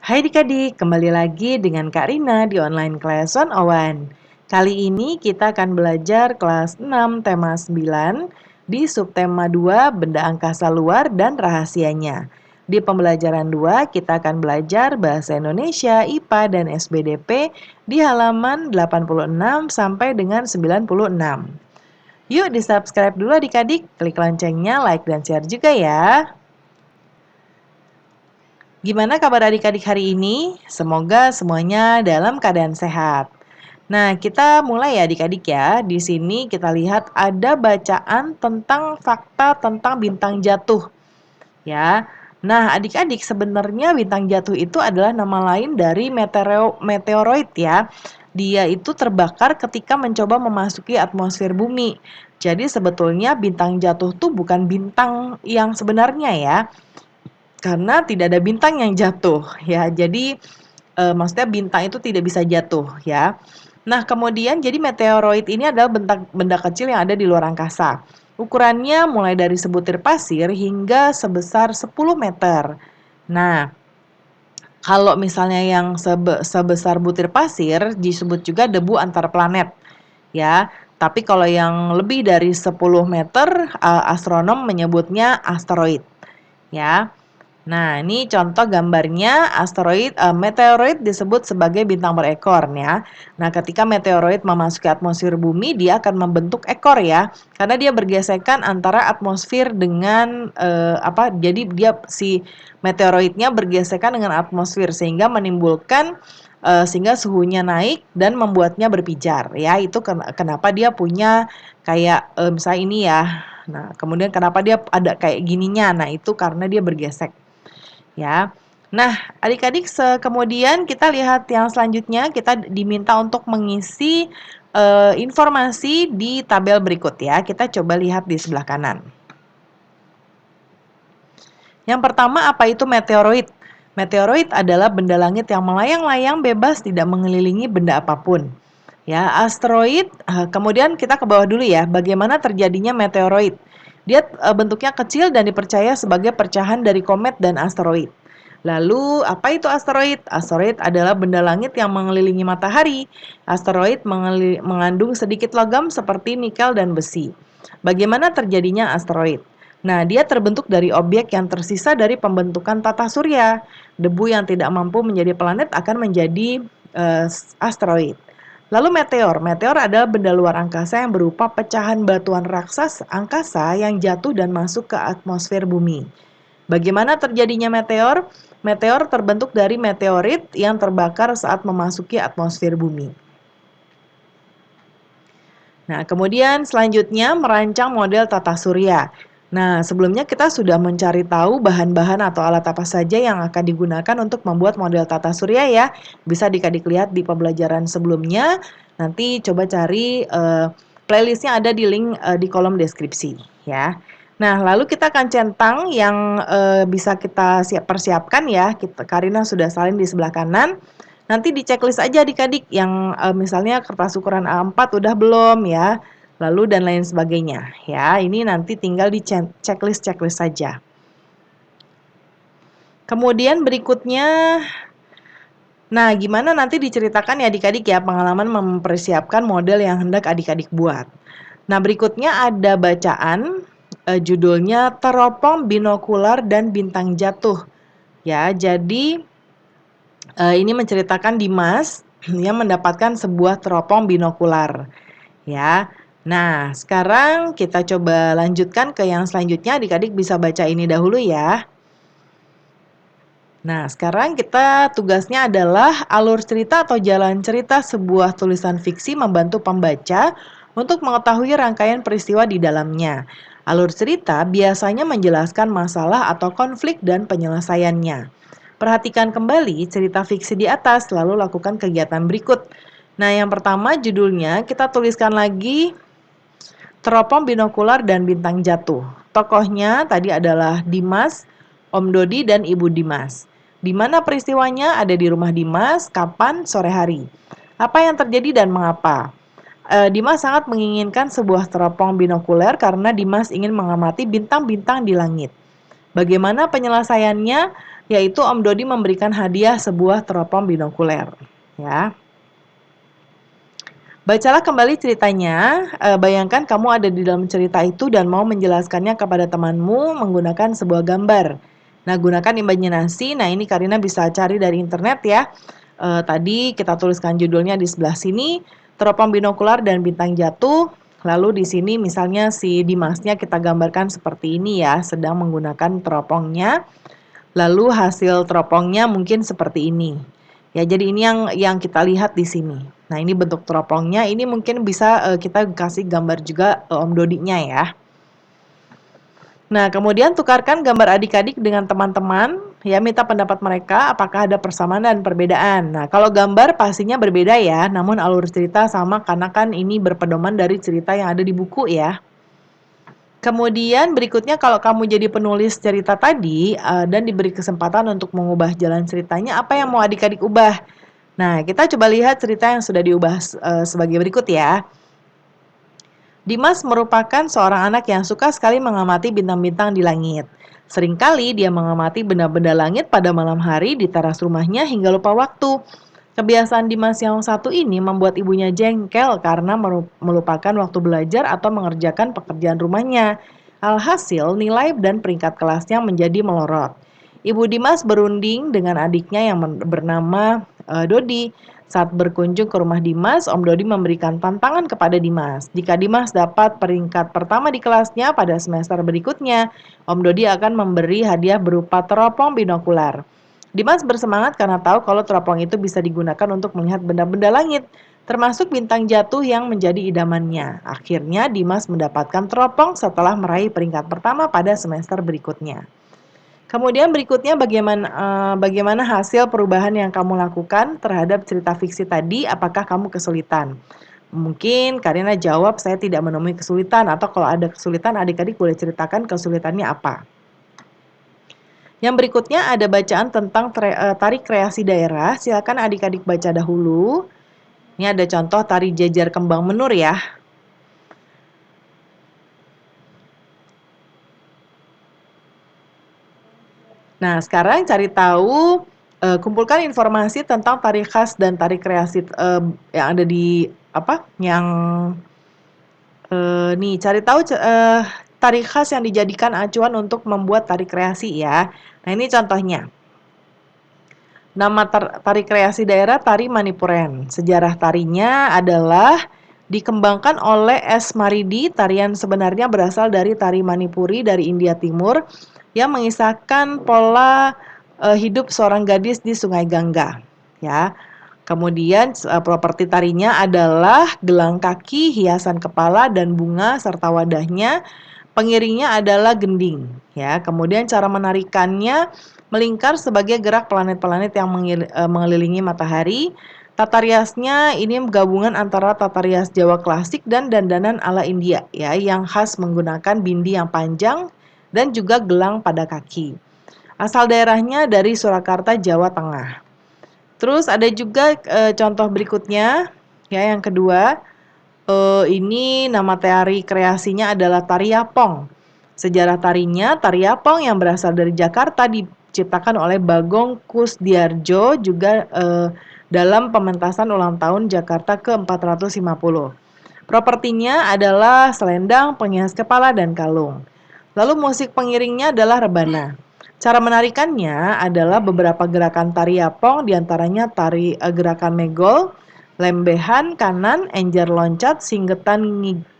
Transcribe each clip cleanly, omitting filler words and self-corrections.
Hai adik-adik, kembali lagi dengan Kak Rina di online class 101. Kali ini kita akan belajar kelas 6 tema 9 di subtema 2 benda angkasa luar dan rahasianya. Di pembelajaran 2 kita akan belajar bahasa Indonesia, IPA, dan SBDP di halaman 86 sampai dengan 96. Yuk di-subscribe dulu adik-adik, klik loncengnya, like, dan share juga ya. Gimana kabar adik-adik hari ini? Semoga semuanya dalam keadaan sehat. Nah, kita mulai ya adik-adik ya. Di sini kita lihat ada bacaan tentang fakta tentang bintang jatuh. Ya. Nah, adik-adik sebenarnya bintang jatuh itu adalah nama lain dari meteoroid ya. Dia itu terbakar ketika mencoba memasuki atmosfer bumi. Jadi sebetulnya bintang jatuh tuh bukan bintang yang sebenarnya ya. Karena tidak ada bintang yang jatuh ya. Jadi maksudnya bintang itu tidak bisa jatuh ya. Nah, kemudian jadi meteoroid ini adalah benda kecil yang ada di luar angkasa. Ukurannya mulai dari sebutir pasir hingga sebesar 10 meter. Nah, kalau misalnya yang sebesar butir pasir disebut juga debu antar planet ya. Tapi kalau yang lebih dari 10 meter astronom menyebutnya asteroid ya. Nah, ini contoh gambarnya meteoroid disebut sebagai bintang berekor ya. Nah, ketika meteoroid memasuki atmosfer bumi, dia akan membentuk ekor ya. Karena dia bergesekan antara atmosfer dengan jadi dia si meteoroidnya bergesekan dengan atmosfer sehingga menimbulkan sehingga suhunya naik dan membuatnya berpijar ya. Itu kenapa dia punya kayak misalnya ini ya. Nah, kemudian kenapa dia ada kayak gininya? Nah, itu karena dia bergesek ya. Nah, adik-adik kemudian kita lihat yang selanjutnya, kita diminta untuk mengisi informasi di tabel berikut ya. Kita coba lihat di sebelah kanan. Yang pertama, apa itu meteoroid? Meteoroid adalah benda langit yang melayang-layang bebas tidak mengelilingi benda apapun. Ya, asteroid, kemudian kita ke bawah dulu ya, bagaimana terjadinya meteoroid. Dia bentuknya kecil dan dipercaya sebagai pecahan dari komet dan asteroid. Lalu, apa itu asteroid? Asteroid adalah benda langit yang mengelilingi matahari. Asteroid mengandung sedikit logam seperti nikel dan besi. Bagaimana terjadinya asteroid? Nah, dia terbentuk dari objek yang tersisa dari pembentukan tata surya. Debu yang tidak mampu menjadi planet akan menjadi asteroid. Lalu meteor. Meteor adalah benda luar angkasa yang berupa pecahan batuan raksasa angkasa yang jatuh dan masuk ke atmosfer bumi. Bagaimana terjadinya meteor? Meteor terbentuk dari meteorit yang terbakar saat memasuki atmosfer bumi. Nah, kemudian selanjutnya merancang model tata surya. Nah, sebelumnya kita sudah mencari tahu bahan-bahan atau alat apa saja yang akan digunakan untuk membuat model tata surya ya. Bisa adik-adik lihat di pembelajaran sebelumnya. Nanti coba cari playlistnya ada di link di kolom deskripsi ya. Nah, lalu kita akan centang yang bisa kita persiapkan ya. Karina sudah salin di sebelah kanan. Nanti di checklist aja adik-adik yang misalnya kertas ukuran A4 udah belum ya, lalu dan lain sebagainya ya. Ini nanti tinggal di checklist saja. Kemudian berikutnya, nah gimana nanti diceritakan ya adik-adik ya pengalaman mempersiapkan model yang hendak adik-adik buat. Nah berikutnya ada bacaan judulnya Teropong Binokular dan Bintang Jatuh. Ya, jadi ini menceritakan Dimas yang mendapatkan sebuah teropong binokular. Ya. Nah, sekarang kita coba lanjutkan ke yang selanjutnya. Adik-adik bisa baca ini dahulu ya. Nah, sekarang tugasnya adalah alur cerita atau jalan cerita sebuah tulisan fiksi membantu pembaca untuk mengetahui rangkaian peristiwa di dalamnya. Alur cerita biasanya menjelaskan masalah atau konflik dan penyelesaiannya. Perhatikan kembali cerita fiksi di atas, lalu lakukan kegiatan berikut. Nah, yang pertama judulnya kita tuliskan lagi Teropong Binokular dan Bintang Jatuh. Tokohnya tadi adalah Dimas, Om Dodi, dan Ibu Dimas. Di mana peristiwanya? Ada di rumah Dimas, kapan? Sore hari. Apa yang terjadi dan mengapa? Dimas sangat menginginkan sebuah teropong binokuler karena Dimas ingin mengamati bintang-bintang di langit. Bagaimana penyelesaiannya? yaitu Om Dodi memberikan hadiah sebuah teropong binokuler. Ya. Bacalah kembali ceritanya, bayangkan kamu ada di dalam cerita itu dan mau menjelaskannya kepada temanmu menggunakan sebuah gambar. Nah, gunakan imajinasi. Nah, ini Karina bisa cari dari internet ya. Tadi kita tuliskan judulnya di sebelah sini, teropong binokular dan bintang jatuh. Lalu di sini misalnya si Dimasnya kita gambarkan seperti ini ya, sedang menggunakan teropongnya. Lalu hasil teropongnya mungkin seperti ini. Ya, jadi ini yang kita lihat di sini. Nah, ini bentuk teropongnya. Ini mungkin bisa kita kasih gambar juga Om Dodinya ya. Nah, kemudian tukarkan gambar adik-adik dengan teman-teman, ya minta pendapat mereka apakah ada persamaan dan perbedaan. Nah, kalau gambar pastinya berbeda ya, namun alur cerita sama karena kan ini berpedoman dari cerita yang ada di buku ya. Kemudian berikutnya kalau kamu jadi penulis cerita tadi dan diberi kesempatan untuk mengubah jalan ceritanya, apa yang mau adik-adik ubah? Nah, kita coba lihat cerita yang sudah diubah sebagai berikut ya. Dimas merupakan seorang anak yang suka sekali mengamati bintang-bintang di langit. Seringkali dia mengamati benda-benda langit pada malam hari di teras rumahnya hingga lupa waktu. Kebiasaan Dimas yang satu ini membuat ibunya jengkel karena melupakan waktu belajar atau mengerjakan pekerjaan rumahnya. Alhasil, nilai dan peringkat kelasnya menjadi melorot. Ibu Dimas berunding dengan adiknya yang bernama Dodi. Saat berkunjung ke rumah Dimas, Om Dodi memberikan tantangan kepada Dimas. Jika Dimas dapat peringkat pertama di kelasnya pada semester berikutnya, Om Dodi akan memberi hadiah berupa teropong binokular. Dimas bersemangat karena tahu kalau teropong itu bisa digunakan untuk melihat benda-benda langit, termasuk bintang jatuh yang menjadi idamannya. Akhirnya Dimas mendapatkan teropong setelah meraih peringkat pertama pada semester berikutnya. Kemudian berikutnya bagaimana hasil perubahan yang kamu lakukan terhadap cerita fiksi tadi, apakah kamu kesulitan? Mungkin Karina jawab saya tidak menemui kesulitan atau kalau ada kesulitan adik-adik boleh ceritakan kesulitannya apa. Yang berikutnya ada bacaan tentang tari kreasi daerah, silakan adik-adik baca dahulu. Ini ada contoh tari jejer kembang menur ya. Nah, sekarang cari tahu, kumpulkan informasi tentang tari khas dan tari kreasi yang ada di apa? Yang nih cari tahu tari khas yang dijadikan acuan untuk membuat tari kreasi ya. Nah, ini contohnya. Nama tari kreasi daerah tari Manipuren. Sejarah tarinya adalah dikembangkan oleh S. Maridi. Tarian sebenarnya berasal dari tari Manipuri dari India Timur yang mengisahkan pola hidup seorang gadis di Sungai Gangga. Ya. Kemudian properti tarinya adalah gelang kaki, hiasan kepala dan bunga serta wadahnya. Pengiringnya adalah gending. Ya. Kemudian cara menarikannya melingkar sebagai gerak planet-planet yang mengelilingi matahari. Tata riasnya ini gabungan antara tata rias Jawa klasik dan dandanan ala India ya yang khas menggunakan bindi yang panjang dan juga gelang pada kaki. Asal daerahnya dari Surakarta, Jawa Tengah. Terus ada juga contoh berikutnya ya yang kedua. Ini nama tari kreasinya adalah tari Yapong. Sejarah tarinya, tari Yapong yang berasal dari Jakarta diciptakan oleh Bagong Kusdiarjo juga dalam pementasan ulang tahun Jakarta ke-450. Propertinya adalah selendang, penghias kepala, dan kalung. Lalu musik pengiringnya adalah rebana. Cara menarikannya adalah beberapa gerakan tari Yapong, diantaranya gerakan megol, lembehan kanan, enjer loncat, singgetan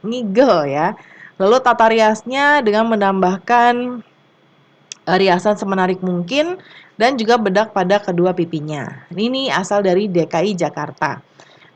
ngigel ya. Lalu tata riasnya dengan menambahkan riasan semenarik mungkin dan juga bedak pada kedua pipinya. Ini asal dari DKI Jakarta.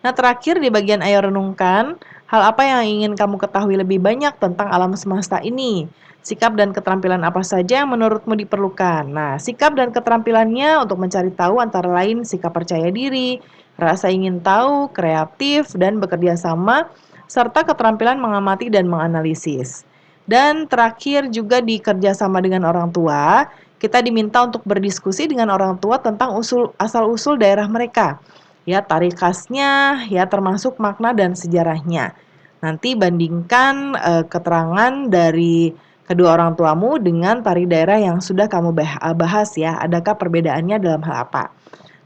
Nah, terakhir di bagian ayo renungkan, hal apa yang ingin kamu ketahui lebih banyak tentang alam semesta ini? Sikap dan keterampilan apa saja yang menurutmu diperlukan? Nah, sikap dan keterampilannya untuk mencari tahu antara lain sikap percaya diri, rasa ingin tahu, kreatif, dan bekerja sama, serta keterampilan mengamati dan menganalisis. Dan terakhir juga di kerjasama dengan orang tua, kita diminta untuk berdiskusi dengan orang tua tentang asal-usul daerah mereka. Ya, tari khasnya, ya termasuk makna dan sejarahnya. Nanti bandingkan keterangan dari kedua orang tuamu dengan tari daerah yang sudah kamu bahas ya. Adakah perbedaannya dalam hal apa?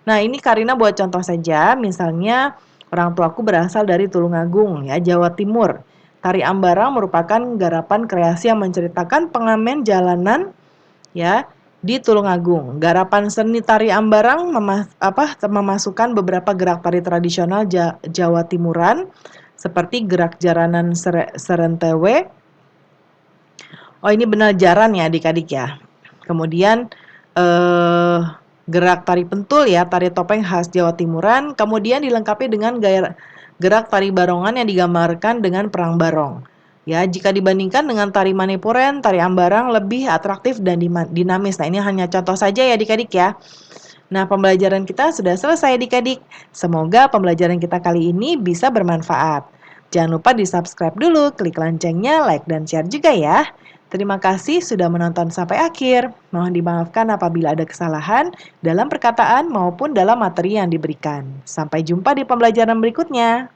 Nah, ini Karina buat contoh saja, misalnya orang tuaku berasal dari Tulungagung ya, Jawa Timur. Tari Ambarang merupakan garapan kreasi yang menceritakan pengamen jalanan ya di Tulungagung. Garapan seni tari Ambarang memasukkan beberapa gerak tari tradisional Jawa Timuran seperti gerak jaranan serentewe. Oh, ini benar jaran ya adik-adik ya. Kemudian eh gerak tari pentul ya, tari topeng khas Jawa Timuran, kemudian dilengkapi dengan gaya gerak tari barongan yang digambarkan dengan perang barong. Ya, jika dibandingkan dengan tari Manipuren, tari Ambarang lebih atraktif dan dinamis. Nah, ini hanya contoh saja ya adik-adik ya. Nah, pembelajaran kita sudah selesai adik-adik. Semoga pembelajaran kita kali ini bisa bermanfaat. Jangan lupa di-subscribe dulu, klik loncengnya, like dan share juga ya. Terima kasih sudah menonton sampai akhir. Mohon dimaafkan apabila ada kesalahan dalam perkataan maupun dalam materi yang diberikan. Sampai jumpa di pembelajaran berikutnya.